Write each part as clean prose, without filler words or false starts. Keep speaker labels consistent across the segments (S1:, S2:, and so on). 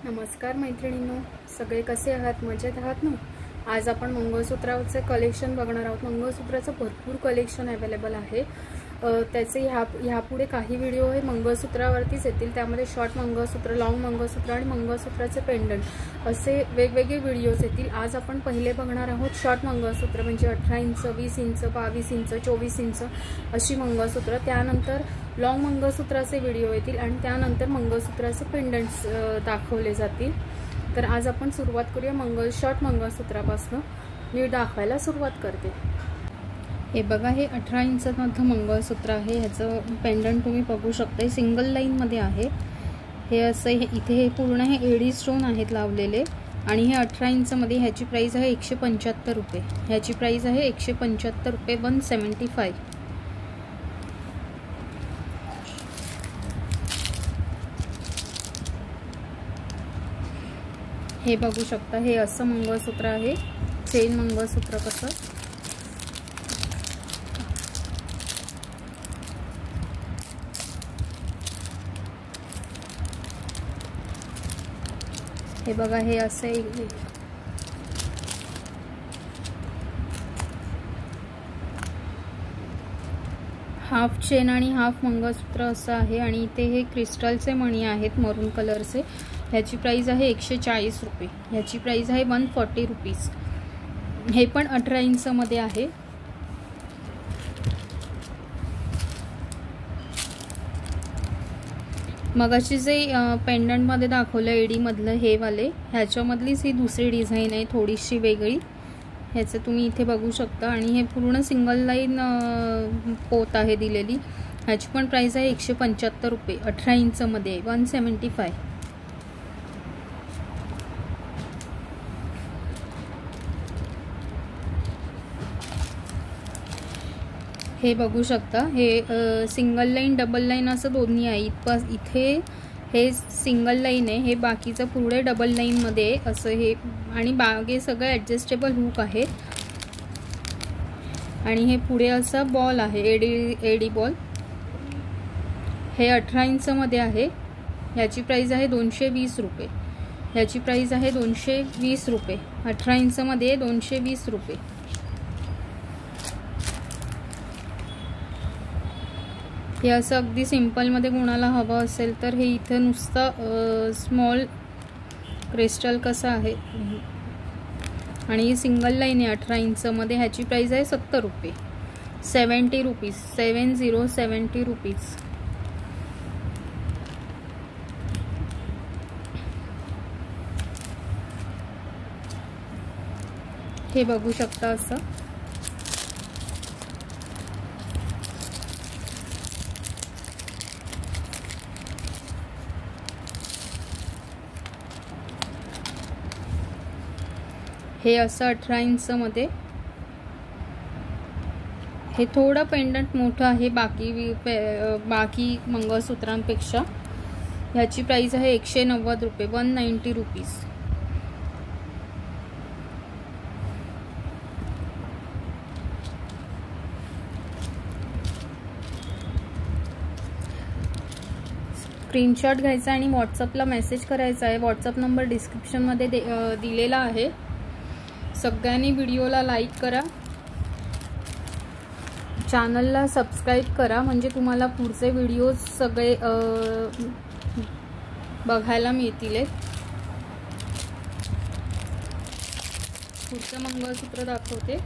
S1: नमस्कार मैत्रिणींनो, सगळे कसे आहात? मजेत आहात ना? आज आपण मंगळसूत्राचे कलेक्शन बघणार आहोत। मंगळसूत्राचं भरपूर कलेक्शन अवेलेबल आहे। त्याचे ह्यापुढे काही व्हिडिओ हे मंगळसूत्रावरतीच येतील। त्यामध्ये शॉर्ट मंगळसूत्र, लॉंग मंगळसूत्र आणि मंगळसूत्राचे पेंडंट असे वेगवेगळे व्हिडिओज येतील। आज आपण पहिले बघणार आहोत शॉर्ट मंगळसूत्र, म्हणजे 18 इंच, 20 इंच, 22 इंच, 24 इंच अशी मंगळसूत्र। त्यानंतर लॉंग मंगळसूत्राचे व्हिडिओ येतील आणि त्यानंतर मंगळसूत्राचे पेंडंट्स दाखवले जातील। तर आज आपण सुरुवात करूया शॉर्ट मंगळसूत्रापासून। मी दाखवायला सुरुवात करते। हे बघा, हे 18 इंच मधलं मंगळसूत्र आहे। ह्याचं पेंडंट तुम्ही बघू शकता, सिंगल लाईन मध्ये आहे। हे असं इथे हे पूर्ण हे एडी स्टोन आहेत लावलेले आणि हे 18 इंच मध्ये। ह्याची प्राइस आहे 175 रुपये। ह्याची प्राइस आहे 175 रुपये, 175। हे बघू शकता, हे असं मंगळसूत्र आहे, चेन मंगळसूत्र कसं। हे बघा, हे असे हाफ चेन आणि हाफ मंगळसूत्र असं आहे। आणि इथे हे क्रिस्टलचे मणी आहेत मरून कलरचे। ह्याची प्राइस आहे 140 रुपये। ह्याची प्राइस आहे 140 रुपीज। हे पण 18 इंच मध्ये आहे। मगाशी जे पेंडंट मध्ये दाखवलं एडी मधलं हे वाले, ह्याच्यामधलीच ही दुसरी डिझाइन आहे, थोडीशी वेगळी। ह्याचं तुम्ही इथे बघू शकता। आणि हे पूर्ण सिंगल लाईन पोत आहे दिलेली। ह्याची पण प्राइस आहे 175 रुपये, 18 इंच मध्ये, 175। हे बघू शकता, हे सिंगल लाईन डबल लाईन असं दोन्ही आहे। इथे हे सिंगल लाईन आहे, हे बाकीचं पुढे डबल लाईन मध्ये असं हे। आणि बागे सगळे ॲडजस्टेबल हुक आहेत। आणि हे पुढे असं बॉल आहे, एडी बॉल। हे 18 इंच मध्ये आहे। ह्याची प्राइस आहे 220 रुपये। ह्याची प्राइस आहे 220 रुपये, 18 इंच मध्ये 220 रुपये। हे असं अगदी सिंपल मध्ये कोणाला हवं असेल तर हे इथे नुसतं स्मॉल क्रिस्टल कसं आहे। आणि सिंगल लाईन आहे 18 इंच मध्ये। ह्याची प्राइस आहे 70 रुपये, 70 रुपीज, 70 रुपीज। हे बघू शकता असं। हे असं 18 इंच मध्ये। हे थोडं पेंडंट मोठं आहे बाकी मंगळसूत्रांपेक्षा। ह्याची प्राइस आहे 190 रुपये, 190 रुपीज। स्क्रीनशॉट घ्यायचा आणि व्हॉट्सअपला मेसेज करायचा आहे। व्हॉट्सअप नंबर डिस्क्रिप्शन मध्ये दिलेला आहे। सगळ्यांनी व्हिडिओला लाईक करा, चॅनलला सबस्क्राईब करा, म्हणजे तुम्हाला पुढचे व्हिडिओज सगळे बघायला मिळतील। पुढचं मंगळसूत्र दाखवते।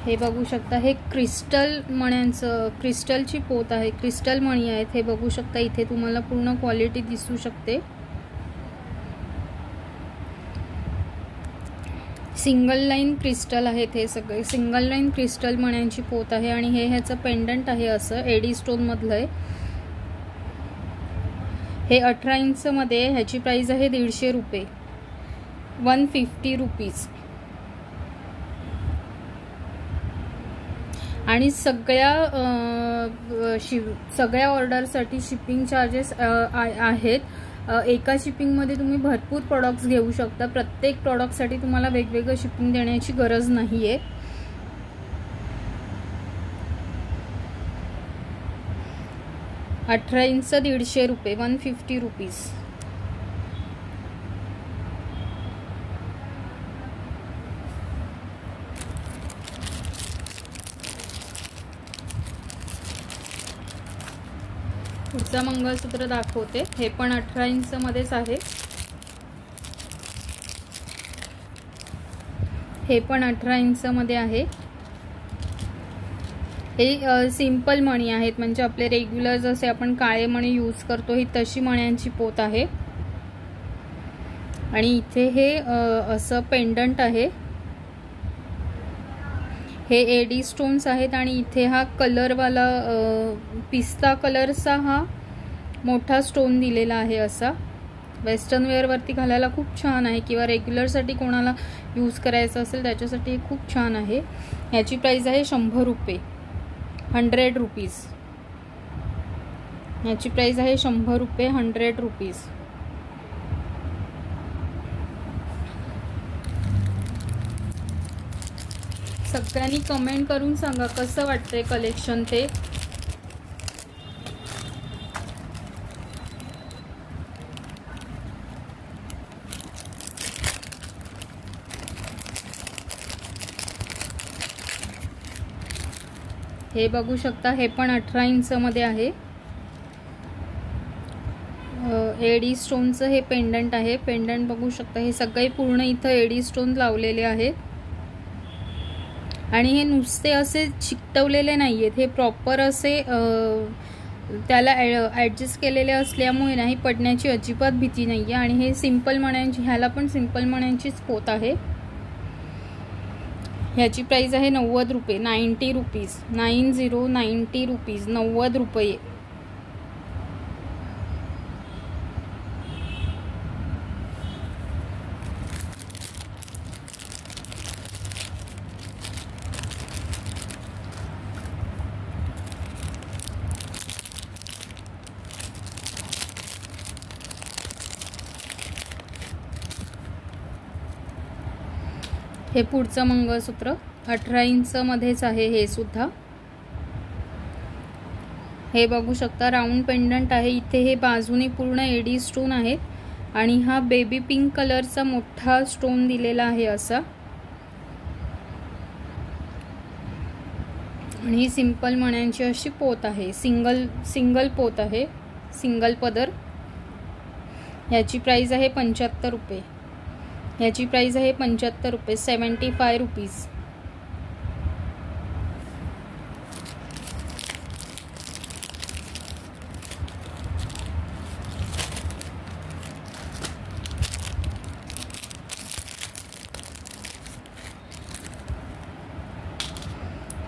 S1: हे बघू शकता, हे क्रिस्टल मण्यांचं, क्रिस्टलची पोत आहे, क्रिस्टल मणी आहेत। हे बघू शकता, इथे तुम्हाला पूर्ण क्वालिटी दिसू शकते। सिंगल लाईन क्रिस्टल आहेत, हे सगळे सिंगल लाईन क्रिस्टल मण्यांची पोत आहे। आणि हे ह्याचं पेंडंट आहे असं एडी स्टोन मधलं आहे। हे 18 इंच मध्ये। ह्याची प्राइस आहे 150 रुपये, 150 रुपीज। आणि सगळ्या ऑर्डरसाठी शिपिंग चार्जेस आहेत। एका शिपिंग मध्ये तुम्ही भरपूर प्रोडक्ट्स घेऊ शकता। प्रत्येक प्रोडक्टसाठी तुम्हाला वेगवेगळं शिपिंग देण्याची गरज नाहीये। 18 इंच 150 रुपये, 150 रुपीज. पुढचा मंगळसूत्र दाखवते. हे पण 18 इंच मध्येच आहे. हे पण 18 इंच मध्ये आहे. हे सिंपल मणी आहेत, म्हणजे आपले रेग्युलर जसे आपण काळे मणी यूज करतो ही तशी मण्यांची पोत आहे. आणि इथे हे असं पेंडंट आहे. हे एडी स्टोन्स आहेत आणि इथे हा कलरवाला पिस्ता कलरचा हा मोठा स्टोन दिलेला आहे. असा वेस्टर्न वेअर वरती घालायला खूप छान आहे, किंवा रेग्युलरसाठी कोणाला यूज करायचं असेल त्याच्यासाठी खूप छान आहे. याची प्राइस आहे 100 रुपये, 100 रुपीज. याची प्राइस आहे 100 रुपये, 100 रुपीज. सगळ्यांनी कमेंट करून सांगा कसं वाटतंय कलेक्शन ते. हे बघू शकता, हे पण 18 इंच मध्ये आहे. एडी स्टोनचं हे पेंडंट आहे. पेंडंट बघू शकता, हे सगळे पूर्ण इथं एडी स्टोन लावलेले आहेत. आणि हे नुसते असे चिकटवलेले नाहीयेत, हे प्रॉपर असे त्याला ॲडजस्ट केलेले असल्यामुळे नाही पडण्याची अजिबात भीती नाहीये. आणि हे सिंपल मण्यांची, ह्याला पण सिंपल मण्यांचीच पोत आहे. ह्याची प्राइस आहे 90 रुपये, 90 रुपीज, 90 रुपीज, 90 रुपये. हे पुढचं मंगळसूत्र 18 इंच मध्येच आहे. हे सुद्धा हे बघू शकता, राऊंड पेंडंट आहे. इथे हे बाजूने पूर्ण एडी स्टोन आहे आणि हा बेबी पिंक कलरचा मोठा स्टोन दिलेला आहे असा. आणि ही सिंपल मण्यांची अशी पोत आहे. सिंगल पोत आहे, सिंगल पदर. याची प्राइस आहे 75 रुपये. याची प्राइस आहे 75 रुपये, 75 रुपीज.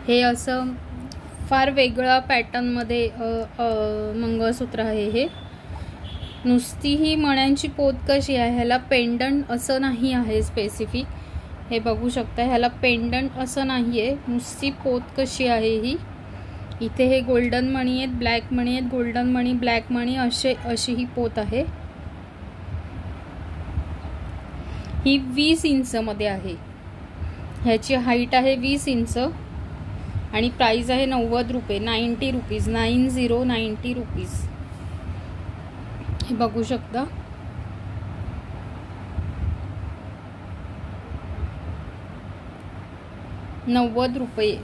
S1: हे असं फार वेगळा पॅटर्न मध्ये मंगळसूत्र आहे. हे नुसती ही मण्यांची पोत कशी आहे, ह्याला पेंडंट असं नाही आहे स्पेसिफिक. हे बघू शकता, ह्याला पेंडंट असं नाही आहे, नुसती पोत कशी आहे ही. इथे हे गोल्डन मणी आहेत, ब्लॅक मणी आहेत, गोल्डन मणी, ब्लॅक मणी, अशी ही पोत आहे. ही 20 इंच मध्ये आहे. ह्याची हाईट आहे 20 इंच आणि प्राइस आहे 90 रुपये, 90 रुपीज, 90 रुपीज. हे बघू शकता. ₹90.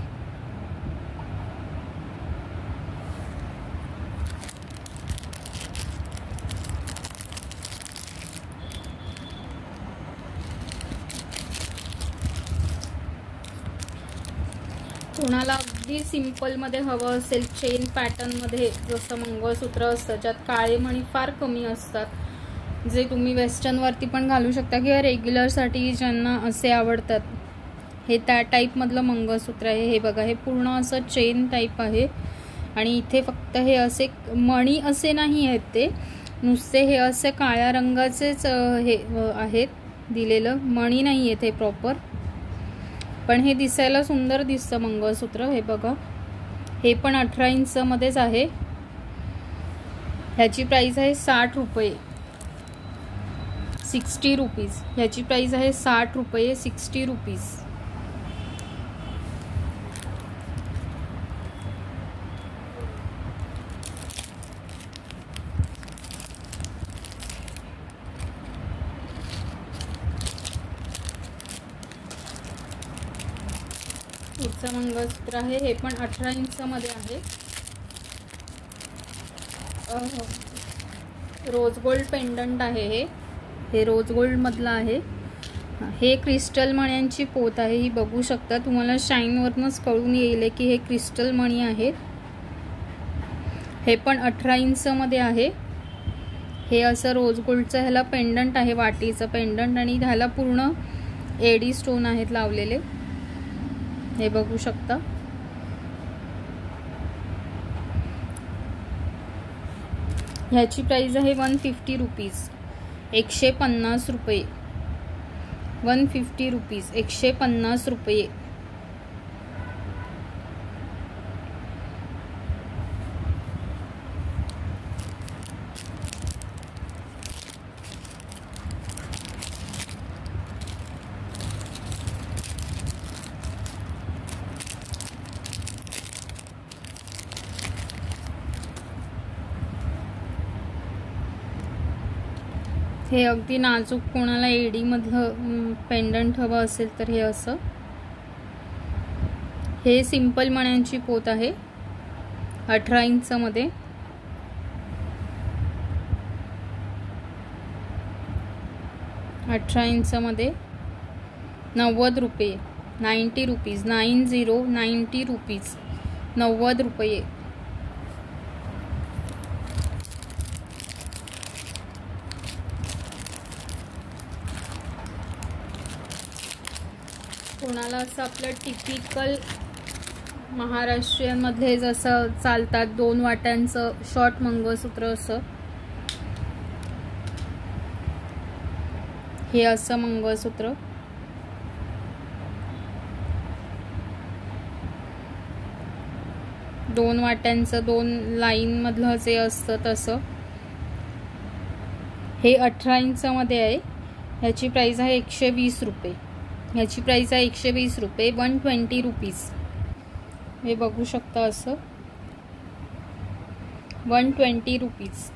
S1: कोणाला अगदी सिंपल मध्ये हवं असेल, चेन पॅटर्न मध्ये, जसं मंगळसूत्र असतं ज्यात काळे मणी फार कमी असतात, जे तुम्ही वेस्टर्न वरती पण घालू शकता किंवा रेग्युलर साठी ज्यांना असे आवडतात, हे त्या टाइप मधलं मंगळसूत्र आहे. हे बघा, हे पूर्ण असं चेन टाइप आहे आणि इथे फक्त हे असे मणी असे नाही आहेत, ते नुसते हे असे काळ्या रंगाचेच हे आहेत दिलेलं, मणी नाही आहेत हे प्रॉपर, पण हे दिसायला सुंदर दिसतं मंगळसूत्र. हे बघा, हे पण 18 इंच मध्येच आहे. ह्याची प्राइस आहे 60 रुपये, 60 रुपीज. ह्याची प्राइस आहे 60 रुपये, 60 रुपीज. असं मंगळसूत्र आहे, हे पण 18 इंचमध्ये आहे. रोज गोल्ड पेंडंट आहे, हे रोज गोल्ड मधलं आहे. हे क्रिस्टल मण्यांची पोत आहे, ही बघू शकता. तुम्हाला शाईनवरनंच कळून येईल की हे क्रिस्टल मणी आहेत. हे पण 18 इंचमध्ये आहे. हे असं रोज गोल्डचं ह्याला पेंडंट आहे, वाटीचं पेंडंट, आणि ह्याला पूर्ण एडी स्टोन आहेत लावलेले, हे बघू शकता. ह्याची प्राइस आहे 150 रुपीज, 150 रुपये. 150 रुपीज, 150 रुपये. हे अगदी नाजूक, कोणाला एडी मधलं पेंडंट हवं असेल तर हे असं. हे सिंपल मण्यांची पोत आहे, 18 इंचमध्ये. मध्ये 90 रुपये, 90 रुपीज, 90 रुपीज, 90 रुपये. कोणाला असं आपलं टिपिकल महाराष्ट्रीयन मध्ये जसं चालतात 2 वाट्यांचं शॉर्ट मंगळसूत्र, असं हे असं मंगळसूत्र. दोन वाट्यांचं 2 लाईन मधलं जे असतं तसं. हे 18 इंचमध्ये आहे. ह्याची प्राइस आहे 120 रुपये. ह्याची प्राइस आहे 120 रुपये, 120 रुपीज. हे बघू शकता असं, 120 रुपीज.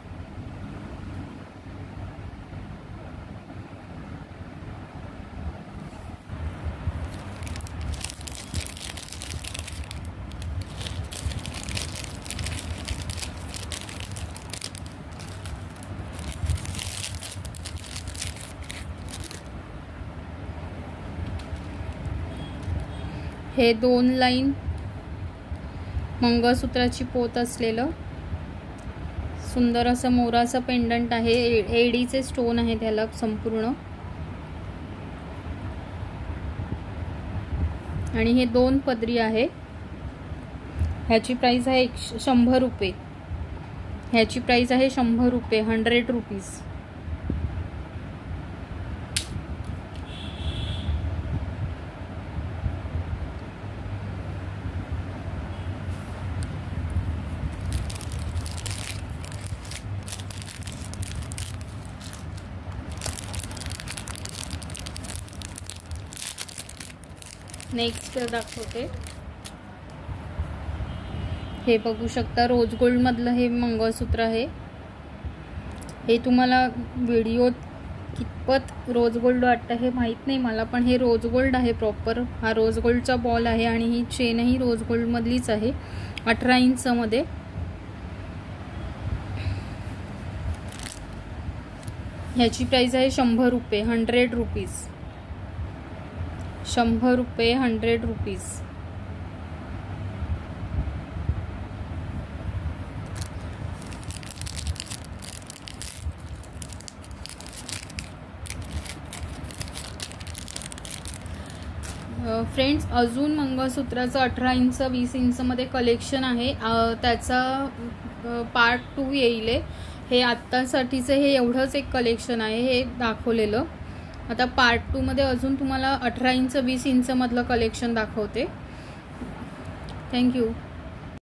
S1: हे 2 लाईन मंगळसूत्राची पोत असलेलं सुंदर असं मोराचं पेंडंट आहे, एडीचे स्टोन आहे त्याला संपूर्ण. आणि हे 2 पदरी आहे. ह्याची प्राइस आहे 100 रुपये. ह्याची प्राइस आहे 100 रुपये, 100 रुपीज. नेक्स्ट दाखवते. हे बघू शकता, रोज गोल्ड मधलं हे मंगळसूत्र आहे. हे तुम्हाला व्हिडिओ कितपत रोज गोल्ड वाटतं हे माहित नाही मला, पण हे रोज गोल्ड आहे प्रॉपर. हा रोज गोल्डचा बॉल आहे आणि ही चेनही रोज गोल्ड मधलीच आहे, 18 इंचमध्ये. ह्याची प्राइस आहे 100 रुपये, 100 रुपीज. 100 रुपये, 100 रुपीज. फ्रेंड्स, अजून मंगळसूत्राचं 18 इंच 20 इंचमध्ये कलेक्शन आहे. त्याचा पार्ट 2 येईल. हे आत्तासाठीचं हे एवढंच एक कलेक्शन आहे हे दाखवलेलं. आता पार्ट 2 मध्ये अजून तुम्हाला 18 इंच 20 इंच मधलं कलेक्शन दाखवते. थँक्यू.